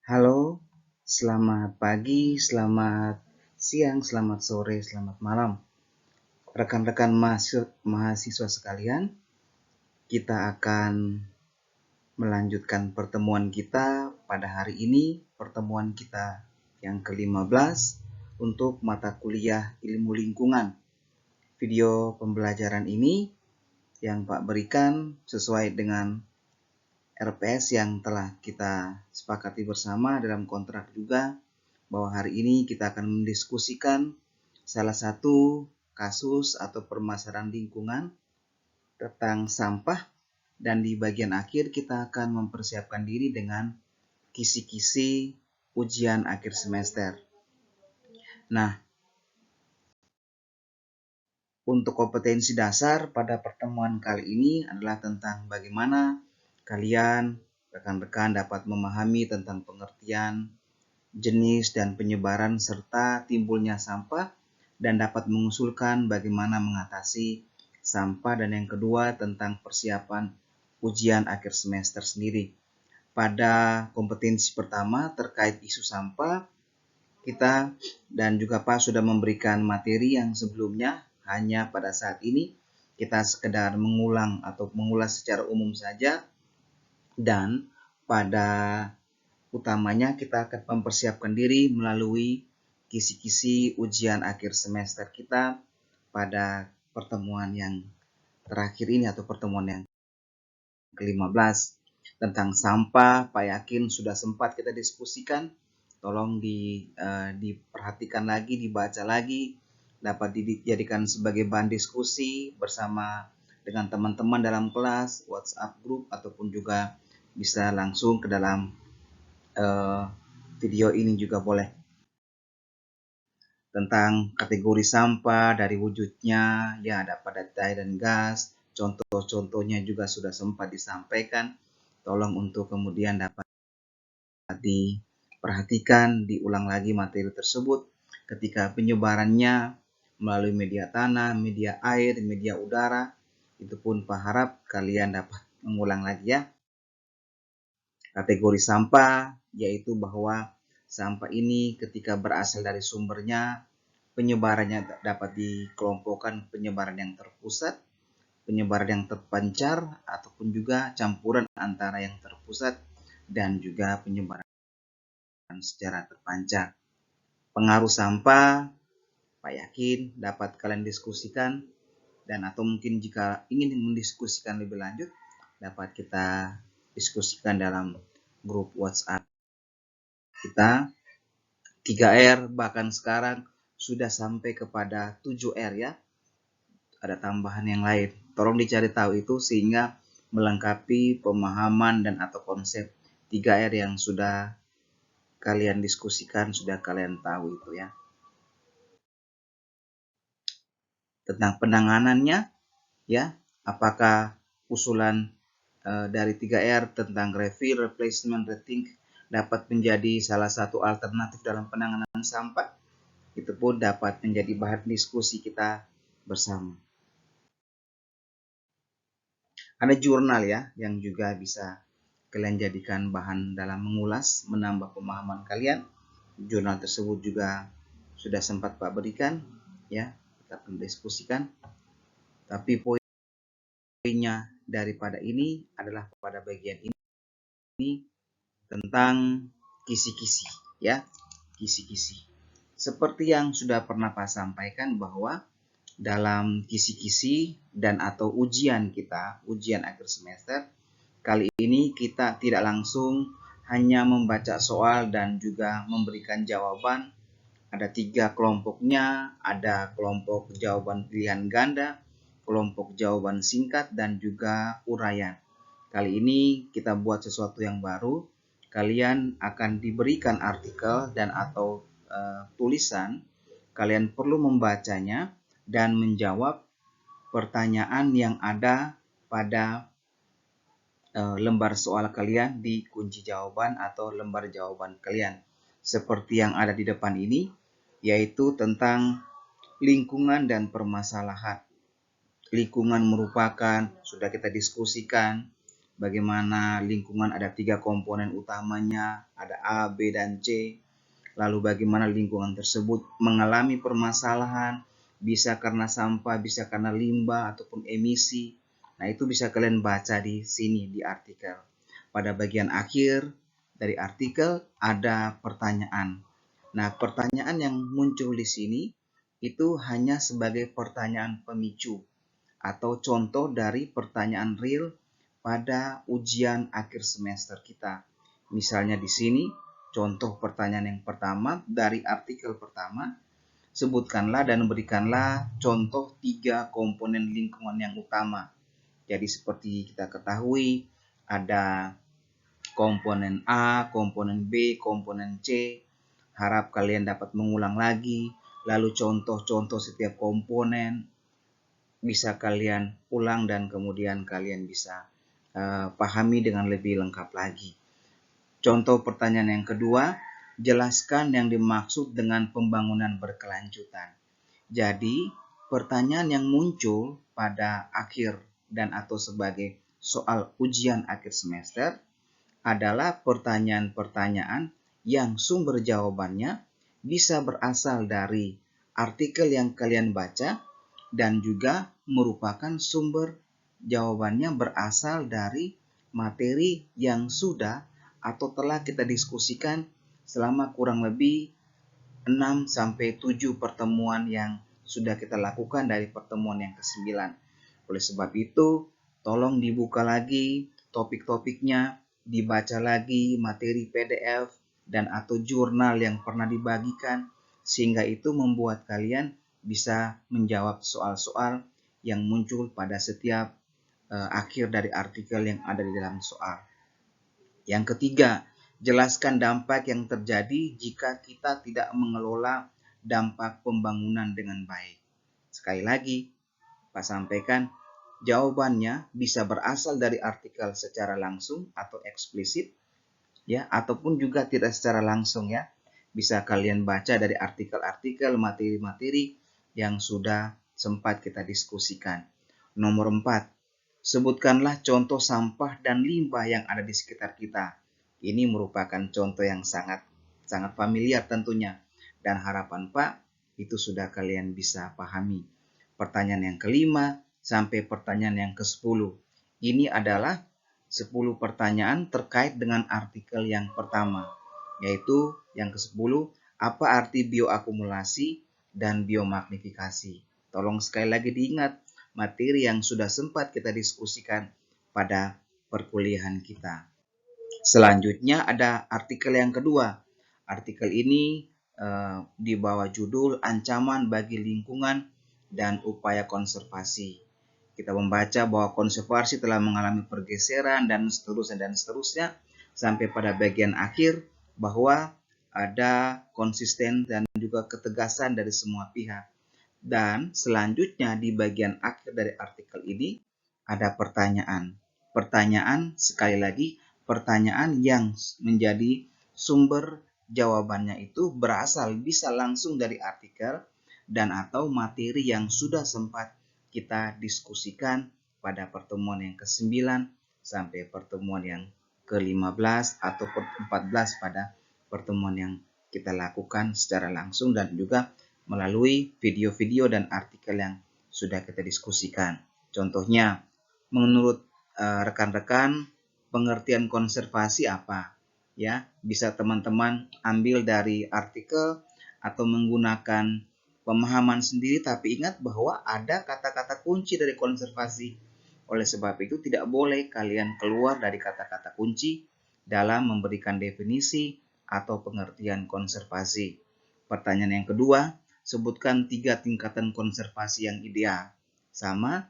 Halo, selamat pagi, selamat siang, selamat sore, selamat malam. Rekan-rekan mahasiswa sekalian, kita akan melanjutkan pertemuan kita pada hari ini, pertemuan kita yang ke-15 untuk mata kuliah ilmu lingkungan. Video pembelajaran ini yang Pak berikan sesuai dengan RPS yang telah kita sepakati bersama dalam kontrak juga, bahwa hari ini kita akan mendiskusikan salah satu kasus atau permasalahan lingkungan tentang sampah, dan di bagian akhir kita akan mempersiapkan diri dengan kisi-kisi ujian akhir semester. Nah, untuk kompetensi dasar pada pertemuan kali ini adalah tentang bagaimana kalian, rekan-rekan, dapat memahami tentang pengertian, jenis dan penyebaran serta timbulnya sampah, dan dapat mengusulkan bagaimana mengatasi sampah, dan yang kedua tentang persiapan ujian akhir semester sendiri. Pada kompetensi pertama terkait isu sampah, kita dan juga Pak sudah memberikan materi yang sebelumnya, hanya pada saat ini kita sekedar mengulang atau mengulas secara umum saja, dan pada utamanya kita akan mempersiapkan diri melalui kisi-kisi ujian akhir semester kita pada pertemuan yang terakhir ini atau pertemuan yang ke-15 tentang sampah. Pak yakin sudah sempat kita diskusikan, tolong diperhatikan lagi, dibaca lagi, dapat dijadikan sebagai bahan diskusi bersama dengan teman-teman dalam kelas, WhatsApp group, ataupun juga bisa langsung ke dalam video ini juga boleh. Tentang kategori sampah dari wujudnya, ya ada padat air dan gas, contoh-contohnya juga sudah sempat disampaikan. Tolong untuk kemudian dapat diperhatikan, diulang lagi materi tersebut ketika penyebarannya melalui media tanah, media air, media udara. Itu pun Pak harap kalian dapat mengulang lagi ya. Kategori sampah yaitu bahwa sampah ini ketika berasal dari sumbernya, penyebarannya dapat dikelompokkan penyebaran yang terpusat, penyebaran yang terpancar, ataupun juga campuran antara yang terpusat dan juga penyebaran secara terpancar. Pengaruh sampah, Pak yakin dapat kalian diskusikan, dan atau mungkin jika ingin mendiskusikan lebih lanjut, dapat kita diskusikan dalam grup WhatsApp kita 3R, bahkan sekarang sudah sampai kepada 7R ya. Ada tambahan yang lain. Tolong dicari tahu itu sehingga melengkapi pemahaman dan atau konsep 3R yang sudah kalian diskusikan, sudah kalian tahu itu ya. Tentang penanganannya ya, apakah usulan dari 3R tentang refill, replacement, rethink dapat menjadi salah satu alternatif dalam penanganan sampah, itu pun dapat menjadi bahan diskusi kita bersama. Ada jurnal ya yang juga bisa kalian jadikan bahan dalam mengulas, menambah pemahaman kalian. Jurnal tersebut juga sudah sempat Pak berikan ya, kita mendiskusikan. Tapi poinnya daripada ini adalah pada bagian ini tentang kisi-kisi ya, kisi-kisi. Seperti yang sudah pernah Pak sampaikan bahwa dalam kisi-kisi dan atau ujian kita, ujian akhir semester, kali ini kita tidak langsung hanya membaca soal dan juga memberikan jawaban. Ada 3 kelompoknya, ada kelompok jawaban pilihan ganda, kelompok jawaban singkat, dan juga uraian. Kali ini kita buat sesuatu yang baru. Kalian akan diberikan artikel dan atau tulisan. Kalian perlu membacanya dan menjawab pertanyaan yang ada pada lembar soal kalian di kunci jawaban atau lembar jawaban kalian. Seperti yang ada di depan ini, yaitu tentang lingkungan dan permasalahan. Lingkungan merupakan, sudah kita diskusikan, bagaimana lingkungan ada 3 komponen utamanya, ada A, B, dan C. Lalu bagaimana lingkungan tersebut mengalami permasalahan, bisa karena sampah, bisa karena limbah ataupun emisi. Nah, itu bisa kalian baca di sini di artikel. Pada bagian akhir dari artikel ada pertanyaan. Nah, pertanyaan yang muncul di sini itu hanya sebagai pertanyaan pemicu atau contoh dari pertanyaan real pada ujian akhir semester kita. Misalnya di sini, contoh pertanyaan yang pertama dari artikel pertama, sebutkanlah dan berikanlah contoh 3 komponen lingkungan yang utama. Jadi seperti kita ketahui, ada komponen A, komponen B, komponen C. Harap kalian dapat mengulang lagi, lalu contoh-contoh setiap komponen bisa kalian ulang dan kemudian kalian bisa pahami dengan lebih lengkap lagi. Contoh pertanyaan yang kedua, jelaskan yang dimaksud dengan pembangunan berkelanjutan. Jadi, pertanyaan yang muncul pada akhir dan atau sebagai soal ujian akhir semester adalah pertanyaan-pertanyaan yang sumber jawabannya bisa berasal dari artikel yang kalian baca dan juga merupakan sumber jawabannya berasal dari materi yang sudah atau telah kita diskusikan selama kurang lebih 6-7 pertemuan yang sudah kita lakukan dari pertemuan yang ke-9. Oleh sebab itu, tolong dibuka lagi topik-topiknya, dibaca lagi materi PDF dan atau jurnal yang pernah dibagikan, sehingga itu membuat kalian bisa menjawab soal-soal yang muncul pada setiap akhir dari artikel yang ada di dalam soal. Yang ketiga, jelaskan dampak yang terjadi jika kita tidak mengelola dampak pembangunan dengan baik. Sekali lagi, Pak sampaikan, jawabannya bisa berasal dari artikel secara langsung atau eksplisit, ya, ataupun juga tidak secara langsung, ya. Bisa kalian baca dari artikel-artikel, materi-materi yang sudah sempat kita diskusikan. Nomor 4, sebutkanlah contoh sampah dan limbah yang ada di sekitar kita. Ini merupakan contoh yang sangat familiar tentunya. Dan harapan Pak, itu sudah kalian bisa pahami. Pertanyaan yang kelima sampai pertanyaan yang ke-10. Ini adalah 10 pertanyaan terkait dengan artikel yang pertama. Yaitu yang ke-10, apa arti bioakumulasi dan biomagnifikasi. Tolong sekali lagi diingat, materi yang sudah sempat kita diskusikan pada perkuliahan kita. Selanjutnya ada artikel yang kedua. Artikel ini di bawah judul Ancaman bagi Lingkungan dan Upaya Konservasi. Kita membaca bahwa konservasi telah mengalami pergeseran dan seterusnya sampai pada bagian akhir bahwa ada konsisten dan juga ketegasan dari semua pihak. Dan selanjutnya di bagian akhir dari artikel ini ada pertanyaan. Pertanyaan, sekali lagi, pertanyaan yang menjadi sumber jawabannya itu berasal bisa langsung dari artikel dan atau materi yang sudah sempat kita diskusikan pada pertemuan yang ke-9 sampai pertemuan yang ke-15 atau 14 pada pertemuan yang kita lakukan secara langsung dan juga melalui video-video dan artikel yang sudah kita diskusikan. Contohnya, menurut rekan-rekan, pengertian konservasi apa? Ya, bisa teman-teman ambil dari artikel atau menggunakan pemahaman sendiri, tapi ingat bahwa ada kata-kata kunci dari konservasi. Oleh sebab itu tidak boleh kalian keluar dari kata-kata kunci dalam memberikan definisi atau pengertian konservasi. Pertanyaan yang kedua, sebutkan 3 tingkatan konservasi yang ideal. Sama,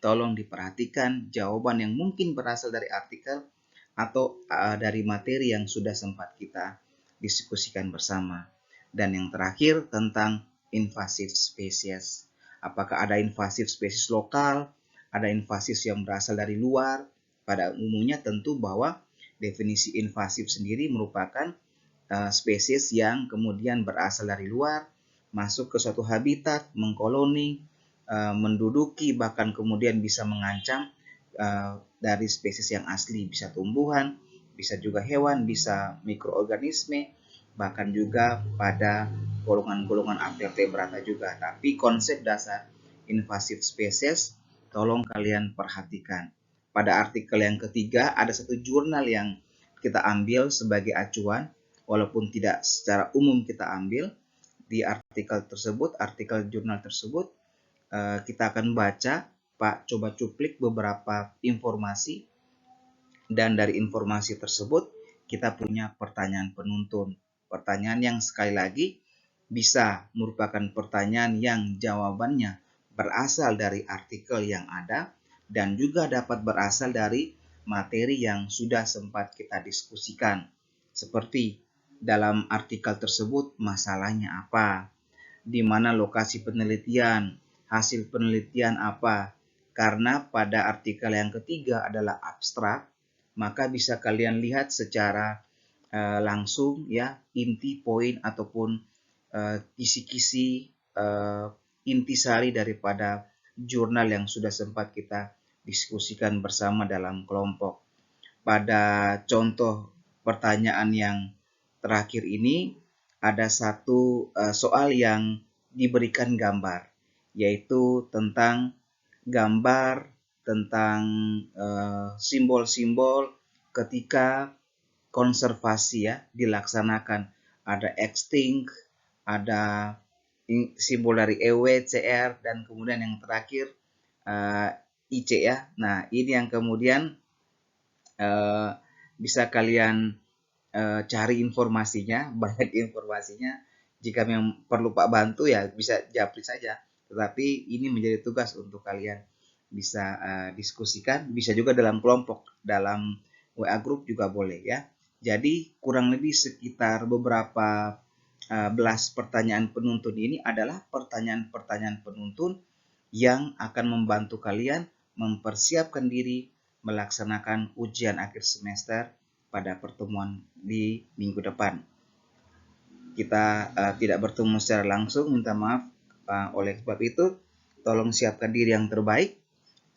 tolong diperhatikan jawaban yang mungkin berasal dari artikel atau dari materi yang sudah sempat kita diskusikan bersama. Dan yang terakhir tentang invasive spesies. Apakah ada invasive spesies lokal, ada invasive yang berasal dari luar? Pada umumnya tentu bahwa definisi invasive sendiri merupakan spesies yang kemudian berasal dari luar, masuk ke suatu habitat, mengkoloni, menduduki, bahkan kemudian bisa mengancam dari spesies yang asli, bisa tumbuhan, bisa juga hewan, bisa mikroorganisme, bahkan juga pada golongan-golongan vertebrata juga. Tapi konsep dasar invasive species tolong kalian perhatikan. Pada artikel yang ketiga ada satu jurnal yang kita ambil sebagai acuan, walaupun tidak secara umum kita ambil. Di artikel jurnal tersebut, kita akan baca, Pak, coba cuplik beberapa informasi, dan dari informasi tersebut kita punya pertanyaan penuntun. Pertanyaan yang sekali lagi bisa merupakan pertanyaan yang jawabannya berasal dari artikel yang ada dan juga dapat berasal dari materi yang sudah sempat kita diskusikan. Seperti dalam artikel tersebut masalahnya apa, di mana lokasi penelitian, hasil penelitian apa. Karena pada artikel yang ketiga adalah abstrak, maka bisa kalian lihat secara langsung ya inti poin ataupun kisi-kisi intisari daripada jurnal yang sudah sempat kita diskusikan bersama dalam kelompok. Pada contoh pertanyaan yang terakhir ini ada satu soal yang diberikan gambar, yaitu tentang gambar tentang simbol-simbol ketika konservasi ya dilaksanakan. Ada extinct, ada simbol dari EW, CR, dan kemudian yang terakhir IC ya. Nah, ini yang kemudian bisa kalian cari informasinya, banyak informasinya. Jika memang perlu Pak bantu ya bisa japri saja. Tetapi ini menjadi tugas untuk kalian bisa diskusikan, bisa juga dalam kelompok, dalam WA group juga boleh ya. Jadi kurang lebih sekitar beberapa belas pertanyaan penuntun ini adalah pertanyaan-pertanyaan penuntun yang akan membantu kalian mempersiapkan diri melaksanakan ujian akhir semester pada pertemuan di minggu depan. Kita tidak bertemu secara langsung, minta maaf. Oleh sebab itu, tolong siapkan diri yang terbaik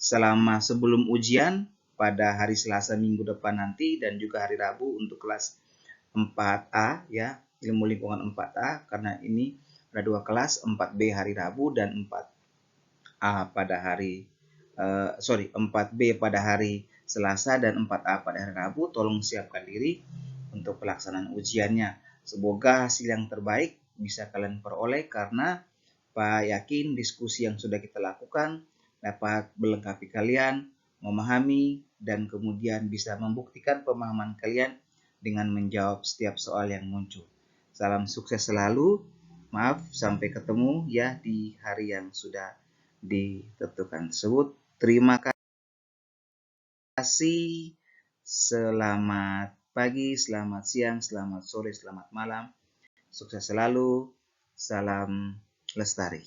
selama sebelum ujian pada hari Selasa minggu depan nanti dan juga hari Rabu untuk kelas 4A ya, ilmu lingkungan 4A, karena ini ada dua kelas, 4B hari Rabu dan 4A pada hari 4B pada hari Selasa dan 4A pada hari Rabu. Tolong siapkan diri untuk pelaksanaan ujiannya. Semoga hasil yang terbaik bisa kalian peroleh, karena Pak yakin diskusi yang sudah kita lakukan dapat melengkapi kalian, memahami, dan kemudian bisa membuktikan pemahaman kalian dengan menjawab setiap soal yang muncul. Salam sukses selalu. Maaf, sampai ketemu ya di hari yang sudah ditentukan tersebut. Terima kasih. Selamat pagi, selamat siang, selamat sore, selamat malam. Sukses selalu. Salam lestari.